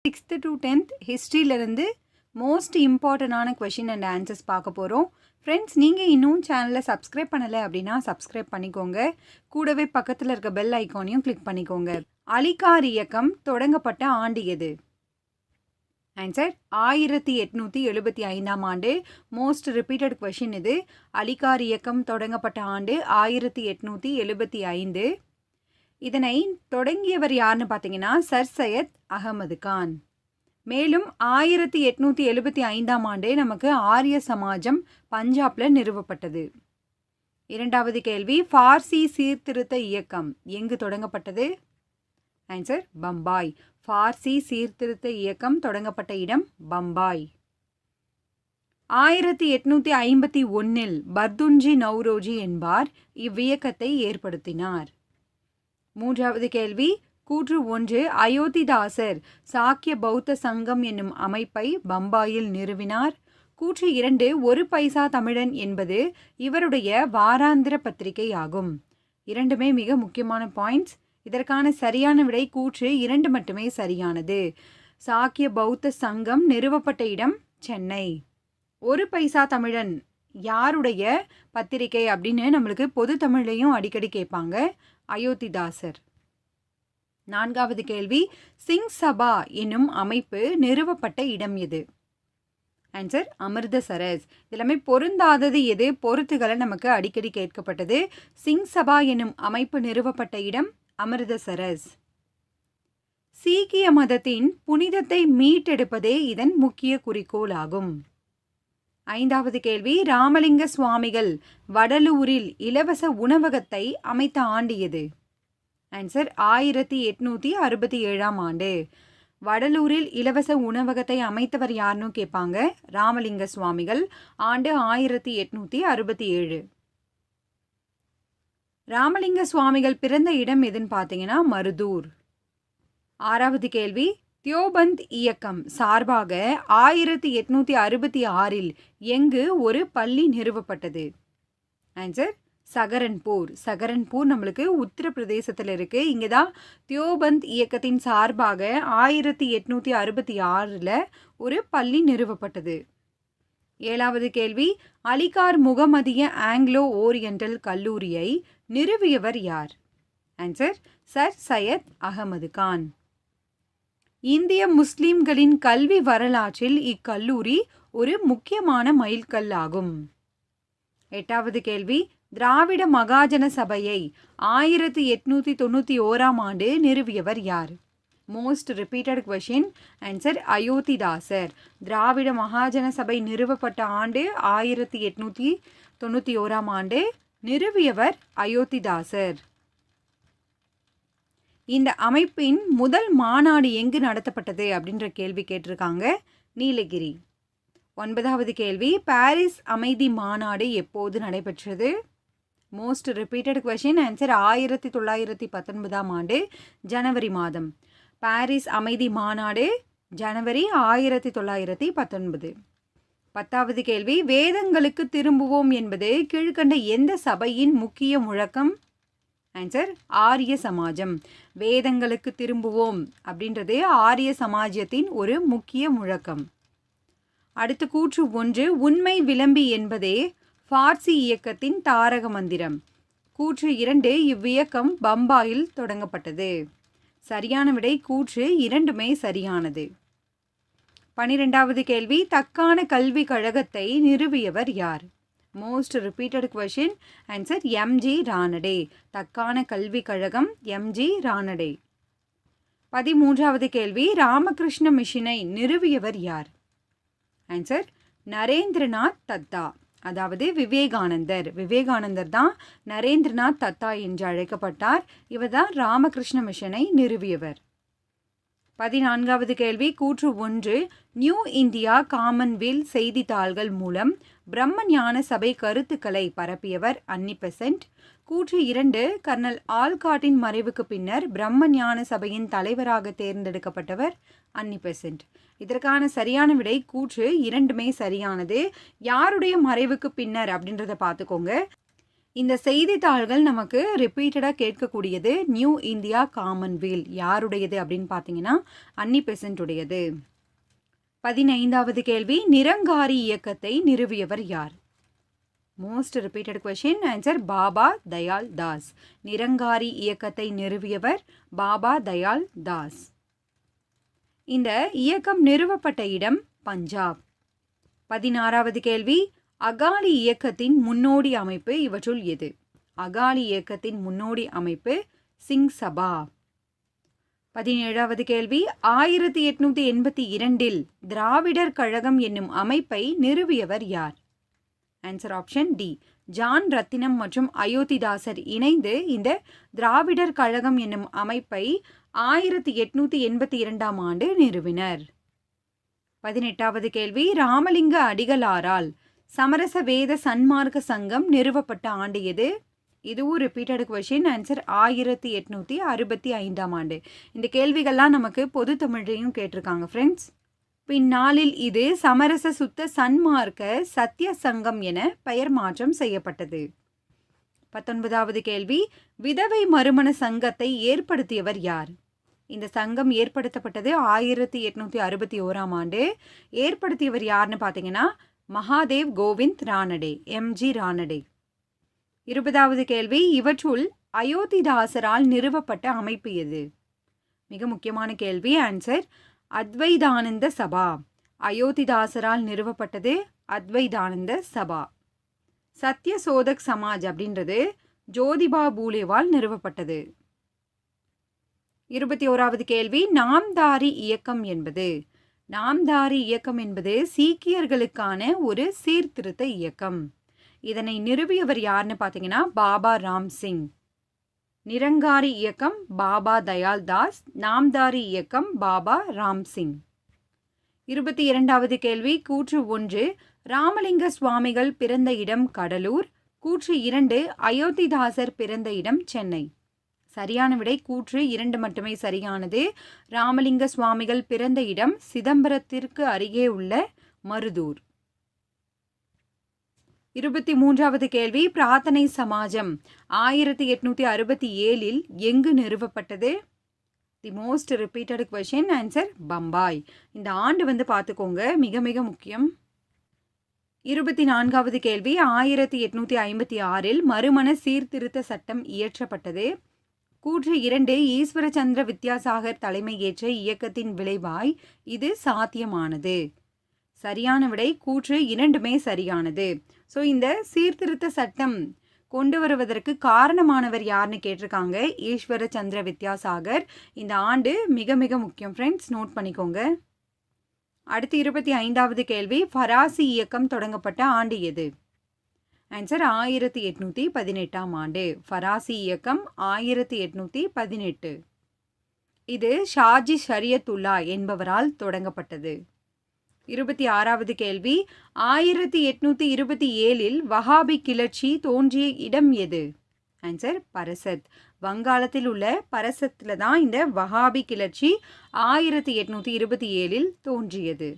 6th to 10th ஹிஸ்ட்ரியிலிருந்து most இம்பார்ட்டண்டான question and answers பார்க்க போகிறோம். ஃப்ரெண்ட்ஸ், நீங்கள் இன்னும் சேனலை சப்ஸ்கிரைப் பண்ணலை அப்படின்னா சப்ஸ்கிரைப் பண்ணிக்கோங்க. கூடவே பக்கத்தில் இருக்க பெல் ஐக்கானையும் கிளிக் பண்ணிக்கோங்க. அலிகார் இயக்கம் தொடங்கப்பட்ட ஆண்டு எது? ஆன்சர் 1875ஆம் ஆண்டு. மோஸ்ட் ரிப்பீட்டட் கொஷின் இது. அலிகார் இயக்கம் தொடங்கப்பட்ட ஆண்டு 1875. இதனை தொடங்கியவர் யாருன்னு பார்த்தீங்கன்னா சர் சையத் அகமது கான். மேலும் 1875ஆம் ஆண்டு நமக்கு ஆரிய சமாஜம் பஞ்சாப்ல நிறுவப்பட்டது. இரண்டாவது கேள்வி, பார்சி சீர்திருத்த இயக்கம் எங்கு தொடங்கப்பட்டது? ஆன்சர் பம்பாய். பார்சி சீர்திருத்த இயக்கம் தொடங்கப்பட்ட இடம் பம்பாய். 1851இல் பர்துன்ஜி நௌரோஜி என்பார் இவ்வியக்கத்தை ஏற்படுத்தினார். மூன்றாவது கேள்வி, கூற்று 1, அயோத்திதாசர் சாக்கிய பௌத்த சங்கம் என்னும் அமைப்பை பம்பாயில் நிறுவினார். கூற்று 2, ஒரு பைசா தமிழன் என்பது இவருடைய வாராந்திர பத்திரிகை ஆகும். இரண்டுமே மிக முக்கியமான பாயிண்ட்ஸ். இதற்கான சரியான விடை கூற்று 2 மட்டுமே சரியானது. சாக்கிய பௌத்த சங்கம் நிறுவப்பட்ட இடம் சென்னை. ஒரு பைசா தமிழன் யாருடைய பத்திரிகை அப்படின்னு நம்மளுக்கு பொது தமிழ்லையும் அடிக்கடி கேட்பாங்க. அயோத்திதாசர். நான்காவது கேள்வி, சிங் சபா என்னும் அமைப்பு நிறுவப்பட்ட இடம் எது? ஆன்சர் அமிர்தசரஸ். இதெல்லாமே பொருந்தாதது எது, பொறுத்துகளை நமக்கு அடிக்கடி கேட்கப்பட்டது. சிங் சபா என்னும் அமைப்பு நிறுவப்பட்ட இடம் அமிர்தசரஸ். சீக்கிய மதத்தின் புனிதத்தை மீட்டெடுப்பதே இதன் முக்கிய குறிக்கோள் ஆகும். ஐந்தாவது கேள்வி, ராமலிங்க சுவாமிகள் வடலூரில் இலவச உணவகத்தை அமைத்த ஆண்டு எது? ஆன்சர் 1867ஆம் ஆண்டு. வடலூரில் இலவச உணவகத்தை அமைத்தவர் யாருன்னு கேட்பாங்க. ராமலிங்க சுவாமிகள். ஆண்டு 1867. ராமலிங்க சுவாமிகள் பிறந்த இடம் எதுன்னு பார்த்தீங்கன்னா மருதூர். ஆறாவது கேள்வி, தியோபந்த் இயக்கம் சார்பாக 1866இல் எங்கு ஒரு பள்ளி நிறுவப்பட்டது? ஆன்சர் சகரன்பூர். சகரன்பூர் நம்மளுக்கு உத்தரப்பிரதேசத்தில் இருக்கு. இங்கே தான் தியோபந்த் இயக்கத்தின் சார்பாக 1866இல் ஒரு பள்ளி நிறுவப்பட்டது. ஏழாவது கேள்வி, அலிகார் முகமதிய ஆங்கிலோ ஓரியண்டல் கல்லூரியை நிறுவியவர் யார்? Answer sir Syed Ahmad Khan. இந்திய முஸ்லிம்களின் கல்வி வரலாற்றில் இக்கல்லூரி ஒரு முக்கியமான மைல்கல் ஆகும். எட்டாவது கேள்வி, திராவிட மகாஜன சபையை 1891ஆம் ஆண்டு நிறுவியவர் யார்? Most repeated question. Answer Ayothidasar. Dravida Mahajana Sabha நிறுவப்பட்ட ஆண்டு 1891ஆம் ஆண்டு. நிறுவியவர் அயோத்திதாசர். இந்த அமைப்பின் முதல் மாநாடு எங்கு நடத்தப்பட்டது அப்படின்ற கேள்வி கேட்டிருக்காங்க. நீலகிரி. ஒன்பதாவது கேள்வி, பாரிஸ் அமைதி மாநாடு எப்போது நடைபெற்றது? Most repeated question. ஆன்சர் 1919ஆம் ஆண்டு ஜனவரி மாதம். பாரிஸ் அமைதி மாநாடு ஜனவரி 1919. பத்தாவது கேள்வி, வேதங்களுக்கு திரும்புவோம் என்பது கீழ்கண்ட எந்த சபையின் முக்கிய முழக்கம்? ஆன்சர் ஆரிய சமாஜம். வேதங்களுக்கு திரும்புவோம் அப்படின்றது ஆரிய சமாஜத்தின் ஒரு முக்கிய முழக்கம். அடுத்து கூற்று 1, உண்மை விளம்பி என்பதே பார்சி இயக்கத்தின் தாரக மந்திரம். கூற்று 2, இவ்வியக்கம் பம்பாயில் தொடங்கப்பட்டது. சரியான விடை கூற்று 2மே சரியானது. 12வது கேள்வி, தக்கான கல்வி கழகத்தை நிறுவியவர் யார்? Most repeated question. Answer MG Ranade. Deccan கல்வி கழகம் எம்ஜி ரானடே. 13வது கேள்வி, ராமகிருஷ்ண மிஷனை நிறுவியவர் யார்? ஆன்சர் நரேந்திரநாத் தத்தா. அதாவது விவேகானந்தர். விவேகானந்தர் தான் நரேந்திரநாத் தத்தா என்று அழைக்கப்பட்டார். இவர் தான் ராமகிருஷ்ண மிஷனை நிறுவியவர். 14வது கேள்வி, கூற்று 1, நியூ இந்தியா காமன்வெல்த் செய்தித்தாள்கள் மூலம் பிரம்ம ஞான சபை கருத்துக்களை பரப்பியவர் அன்னி பெசன்ட். கூற்று 2, கர்னல் ஆல்காட்டின் மறைவுக்கு பின்னர் பிரம்ம ஞான சபையின் தலைவராக தேர்ந்தெடுக்கப்பட்டவர் அன்னி பெசன்ட். இதற்கான சரியான விடை கூற்று 2மே சரியானது. யாருடைய மறைவுக்கு பின்னர் அப்படின்றத பார்த்துக்கோங்க. இந்த செய்தித்தாள்கள் நமக்கு ரிப்பீட்டடாக கேட்கக்கூடியது. நியூ இந்தியா காமன்வெல் யாருடையது அப்படின்னு பார்த்தீங்கன்னா அன்னி பெசன்ட் உடையது. 15வது கேள்வி, நிரங்காரி இயக்கத்தை நிறுவியவர் யார்? Most repeated question. Answer Baba Dayal Das. Nirankari இயக்கத்தை நிறுவியவர் பாபா தயாள் தாஸ். இந்த இயக்கம் நிறுவப்பட்ட இடம் பஞ்சாப். 16வது கேள்வி, அகாலி இயக்கத்தின் முன்னோடி அமைப்பு இவற்றுள் எது? அகாலி இயக்கத்தின் முன்னோடி அமைப்பு சிங் சபா. 17வது கேள்வி, 1882 திராவிடர் கழகம் என்னும் அமைப்பை நிறுவியவர் யார்? ஆன்சர் ஆப்ஷன் டி, ஜான் ரத்தினம் மற்றும் அயோத்திதாசர் இணைந்து இந்த திராவிடர் கழகம் என்னும் அமைப்பை 1882 ஆண்டு நிறுவினர். 18வது கேள்வி, ராமலிங்க அடிகளாரால் சமரச வேத சன்மார்க்க சங்கம் நிறுவப்பட்ட ஆண்டு எது? இதுவும் ரிப்பீட்டட் கொஸ்டின். ஆன்சர் 1865 ஆண்டு. இந்த கேள்விகள்லாம் நமக்கு பொது தமிழையும் கேட்டிருக்காங்க ஃப்ரெண்ட்ஸ். பின்னாளில் இது சமரச சுத்த சன்மார்க்க சத்திய சங்கம் என பெயர் மாற்றம் செய்யப்பட்டது. 19வது கேள்வி, விதவை மறுமண சங்கத்தை ஏற்படுத்தியவர் யார்? இந்த சங்கம் ஏற்படுத்தப்பட்டது 1861 ஆண்டு. ஏற்படுத்தியவர் யாருன்னு பார்த்தீங்கன்னா மகாதேவ் கோவிந்த் ரானடே, எம்ஜி ரானடே. 20வது கேள்வி, இவற்றுள் அயோத்திதாசரால் நிறுவப்பட்ட அமைப்பு எது? மிக முக்கியமான கேள்வி. ஆன்சர் அத்வைதானந்த சபா. அயோத்திதாசரால் நிறுவப்பட்டது அத்வைதானந்த சபா. சத்ய சோதக் சமாஜ் அப்படின்றது ஜோதிபா பூலேவால் நிறுவப்பட்டது. 21வது கேள்வி, நாம்தாரி இயக்கம் என்பது? நாம்தாரி இயக்கம் என்பது சீக்கியர்களுக்கான ஒரு சீர்திருத்த இயக்கம். இதனை நிறுவியவர் யாருன்னு பார்த்தீங்கன்னா பாபா ராம் சிங். நிரங்காரி இயக்கம் பாபா தயாள் தாஸ், நாம்தாரி இயக்கம் பாபா ராம் சிங். 22வது கேள்வி, கூற்று 1 ராமலிங்க சுவாமிகள் பிறந்த இடம் கடலூர். கூற்று 2 அயோத்திதாசர் பிறந்த இடம் சென்னை. சரியான விடை கூற்று 2 மட்டுமே சரியானது. ராமலிங்க சுவாமிகள் பிறந்த இடம் சிதம்பரத்திற்கு அருகே உள்ள மருதூர். 23வது கேள்வி, பிரார்த்தனை சமாஜம் 1867 எங்கு நிறுவப்பட்டது? The most repeated question. Answer Bombay. இந்த ஆண்டு பார்த்துக்கோங்க, மிக மிக முக்கியம். 24வது கேள்வி, 1856 மறுமண சீர்திருத்த சட்டம் இயற்றப்பட்டது. கூற்று 2 ஈஸ்வரச்சந்திர வித்யாசாகர் தலைமையேற்ற இயக்கத்தின் விளைவாய் இது சாத்தியமானது. சரியான விடை கூற்று 2மே சரியானது. ஸோ இந்த சீர்திருத்த சட்டம் கொண்டு வருவதற்கு காரணமானவர் யாருன்னு கேட்டிருக்காங்க, ஈஸ்வர சந்திர வித்யாசாகர். இந்த ஆண்டு மிக மிக முக்கியம் ஃப்ரெண்ட்ஸ், நோட் பண்ணிக்கோங்க. அடுத்து 25வது கேள்வி, ஃபராசி இயக்கம் தொடங்கப்பட்ட ஆண்டு எது? ஆன்சர் 1818 ஆண்டு. ஃபராசி இயக்கம் 1818. இது ஷாஜி ஷரியத்துல்லா என்பவரால் தொடங்கப்பட்டது. 26வது கேள்வி, 1827 வஹாபி கிளர்ச்சி தோன்றிய இடம் எது? ஆன்சர் பரசத். வங்காளத்தில் உள்ள பரசத்தில் தான் இந்த வஹாபி கிளர்ச்சி 1827 தோன்றியது.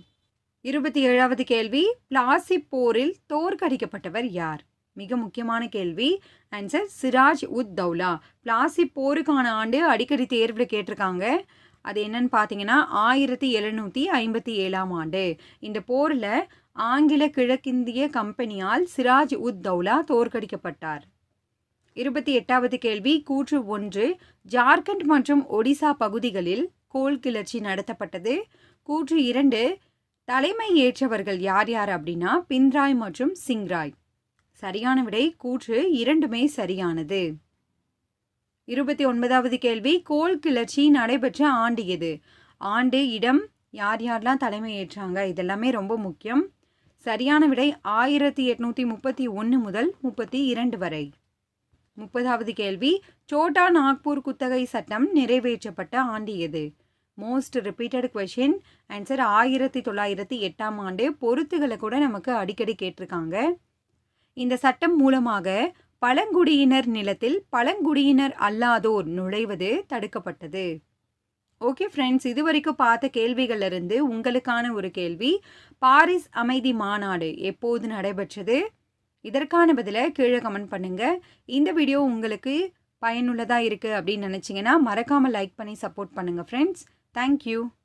27வது கேள்வி, பிளாசி போரில் தோற்கடிக்கப்பட்டவர் யார்? மிக முக்கியமான கேள்வி. ஆன்சர் சிராஜ் உத் தௌலா. பிளாசி போருக்கான ஆண்டு அடிக்கடி தேர்வில் கேட்டிருக்காங்க. அது என்னன்னு பார்த்தீங்கன்னா 1757 ஆண்டு. இந்த போரில் ஆங்கில கிழக்கிந்திய கம்பெனியால் சிராஜ் உத் தௌலா தோற்கடிக்கப்பட்டார். 28வது கேள்வி, கூற்று 1 ஜார்க்கண்ட் மற்றும் ஒடிசா பகுதிகளில் கோல் கிளர்ச்சி நடத்தப்பட்டது. கூற்று 2 தலைமை ஏற்றவர்கள் யார் யார் அப்படின்னா பின்ராய் மற்றும் சிங்ராய். சரியான விடை கூற்று 2மே சரியானது. 29வது கேள்வி, கோல் கிளர்ச்சி நடைபெற்ற ஆண்டு எது? ஆண்டு, இடம், யார் யாரெல்லாம் தலைமை ஏற்றாங்க, இதெல்லாமே ரொம்ப முக்கியம். சரியான விடை 1831 முதல் 32 வரை. 30வது கேள்வி, சோட்டா நாக்பூர் குத்தகை சட்டம் நிறைவேற்றப்பட்ட ஆண்டு எது? Most repeated question. ஆன்சர் 1908 ஆண்டு. பொறுத்துகளை கூட நமக்கு அடிக்கடி கேட்டிருக்காங்க. இந்த சட்டம் மூலமாக பழங்குடியினர் நிலத்தில் பழங்குடியினர் அல்லாதோர் நுழைவது தடுக்கப்பட்டது. ஓகே ஃப்ரெண்ட்ஸ், இது வரைக்கும் பார்த்த கேள்விகளிலிருந்து உங்களுக்கான ஒரு கேள்வி, பாரிஸ் அமைதி மாநாடு எப்போது நடைபெற்றது? இதற்கான பதிலை கீழே கமெண்ட் பண்ணுங்கள். இந்த வீடியோ உங்களுக்கு பயனுள்ளதாக இருக்குது அப்படின்னு நினச்சிங்கன்னா மறக்காமல் லைக் பண்ணி சப்போர்ட் பண்ணுங்கள் ஃப்ரெண்ட்ஸ். தேங்க்யூ.